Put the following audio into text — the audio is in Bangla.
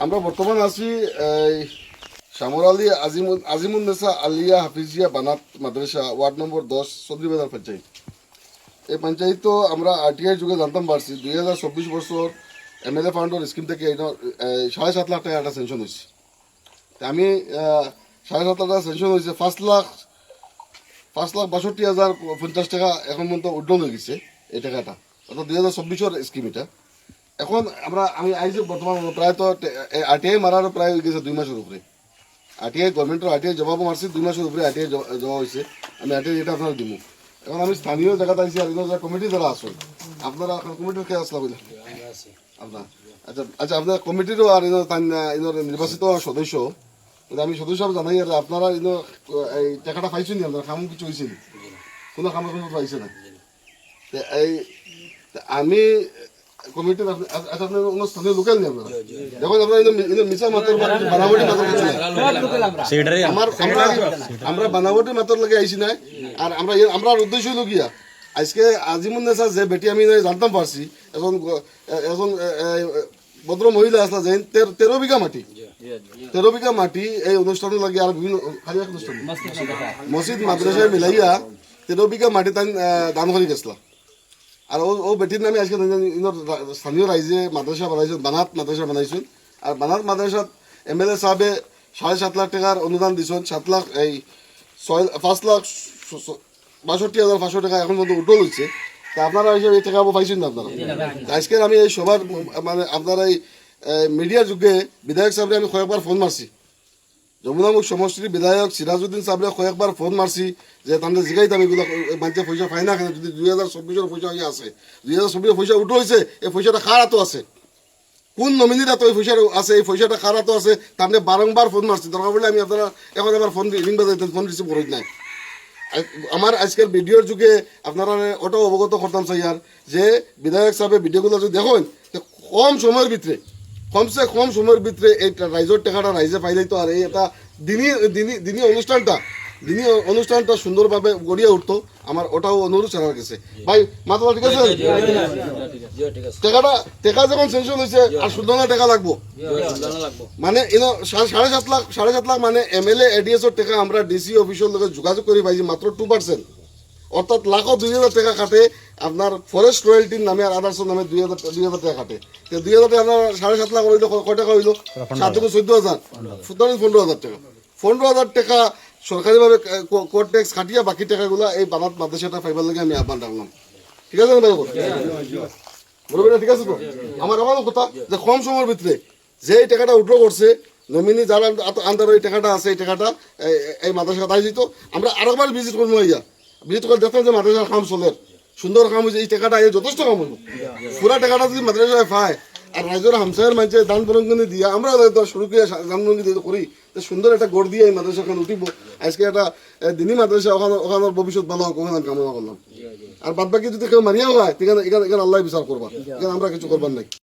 আমরা বর্তমান আছি শামর আলী আজিমুন্নেসা আলিয়া হাফিজিয়া বানাত মাদ্রাসা ওয়ার্ড নম্বর 10 চৌধুরী বাজার পঞ্চায়েত। এই পঞ্চায়েত আমরা আরটিআই যুগে জানতাম পারছি 2024 বছর এমএলএ ফান্ডর স্কিম থেকে 7.5 লাখ টাকা একটা সেনশন হয়েছে। আমি 7.5 লাখ টাকা সেনশন হয়েছে 5,62,050 টাকা এখন পর্যন্ত উড্ডল হয়ে গেছে এই টাকাটা, অর্থাৎ 2024 স্কিম এটা। এখন আমি আইছি বর্তমান প্রায় তো আরটিআই মারারও প্রায় হয়ে গেছে 2 মাসের উপরে। আরটিআই গভর্নমেন্টের আরটিআই জবাব মারছি 2 মাসের উপরে আরটিআই জমা হয়েছে। আমি আরটিআই এটা আপনারা দিব। এখন আমি স্থানীয় জায়গাতে আইছি আর যারা কমিটি যারা আসুন আপনারা কমিটির কে আসলা বলে আপনার আচ্ছা আপনার কমিটিরও আর নির্বাচিত সদস্য আমি সদস্য জানাই আর আপনারা এই টাকাটা পাইছেন আপনারা কাম কিছু হয়েছিল কোনো কাম পাইছে না। এই আমি কমিটির আচ্ছা আপনার স্থানীয় লোকাল নেই আপনারা দেখুন আপনারা মিশা মাত্র বানাবটি মাত্র কিছু নাই আমরা বানাবটি মাত্র লাগে আইসি নাই। আর আমরা উদ্দেশ্য হইল গিয়া আজকে আজিমুন্নেসা যে বেটি আমি জানতাম পারছি এখন ভদ্র মহিলা আসলা যে 13 বিঘা মাটি এই অনুষ্ঠানে লাগে আর বিভিন্ন অনুষ্ঠান মসজিদ মাদ্রাসায় মিলাইয়া 13 বিঘা মাটি তাই দান করে গেছিলাম। আর ও বেটির নামে আজকে স্থানীয় রাইজে মাদ্রাসা বানাইছেন, বানাত মাদ্রাসা বানাইছেন। আর বানাত মাদ্রাসাত এমএলএ সাহেবে 7.5 লাখ টাকার অনুদান দিচ্ছেন। 5,62,500 টাকা এখন পর্যন্ত উঠল হচ্ছে। তা আপনারা এই টাকা পাইছেন না আপনারা? আজকে আমি এই সবার মানে আপনার এই মিডিয়ার যুগে বিধায়ক সাহেবরে আমি কয়েকবার ফোন মারছি, যমুনামুখ সমষ্টির বিধায়ক সিরাজউদ্দিন সাহেবরে কয়েকবার ফোন মারছি যে তাদের জিগাইতাম এগুলো মানুষে পয়সা পায় না কেন, যদি 2024 পয়সা ইয়ে আছে 2024 পয়সা উঠে হয়েছে এই পয়সাটা কার হাতও আছে, কোন নমিনির হাতে ওই পয়সা আছে, এই পয়সাটা কার হাতও আছে তাদের বারংবার ফোন মারছি। দরকার বলে আমি আপনারা এখন আমার ফোন রিং বাজাইতেন, ফোন রিসিভ করি নাই। আমার আজকের ভিডিওর যুগে আপনারা ওটাও অবগত করতাম চাই আর যে বিধায়ক সাহেবের ভিডিওগুলো যদি দেখেন কম সময়ের ভিতরে কমসে কম সময়ের ভিতরে এই রাইজের টাকাটা রাইজে পাইলেই তো আর এই একটা দিনী অনুষ্ঠানটা সুন্দরভাবে গড়িয়ে উঠতো। আমার ওটাও অনুরোধ ছাড়ার গেছে ভাই মাত্র ঠিক আছে টাকা যখন সেনশন হয়েছে আর সুন্দর টাকা লাগবো মানে 7.5 লাখ মানে এমএলএ এডিএস এর টাকা আমরা ডিসি অফিসের লোকের যোগাযোগ করে পাইছি মাত্র 2%, অর্থাৎ লাখও 2,000 টাকা কাটে আপনার ফরেস্ট রয়্যালটির নামে আর আদার্সের নামে 2,000 টাকা কাটে। 2,000 টাকা আপনার 7.5 লাখ হইলো কয় টাকা হইলো 7-14,000 15,000 টাকা 15,000 টাকা সরকারিভাবে কোর্ট ট্যাক্স খাটিয়া বাকি টাকাগুলো এই বানাত মাদ্রাসাটা পাইবার লাগে আমি আহ্বান রাখলাম। ঠিক আছে ভাই বলবেন ঠিক আছে তো আমার কথা যে কম সময়ের ভিতরে যে এই টাকাটা উঠ্রো করছে নমিনি যারা আন্ডার এই টাকাটা আছে এই টাকাটা এই মাদ্রাসা তাই দিত। আমরা আরেকবার ভিজিট করবো ভিজিট করে দেখতাম যে মাদ্রাসার কাম চলে সুন্দর কাম হয়েছে, এই টাকাটা যথেষ্ট কাম হইব। পুরা টাকাটা যদি মাদ্রাসায় পায় আর রাজ্যের হামসায়ের মানুষের দান বরঙ্গনি দিয়া আমরা শুরু করে দান বরঙ্গি করি সুন্দর একটা গড় দিয়ে এই মাদ্রাসাখান উঠিব। আজকে একটা দিনী মাদ্রাসা ওখানে ভবিষ্যৎ ভালো হোক ওখানে কামনা করলাম। আর বাদ বাকি যদি কেউ মারিয়া হয় এখানে আল্লাহ বিচার করবা, এখানে আমরা কিছু করবার নাই।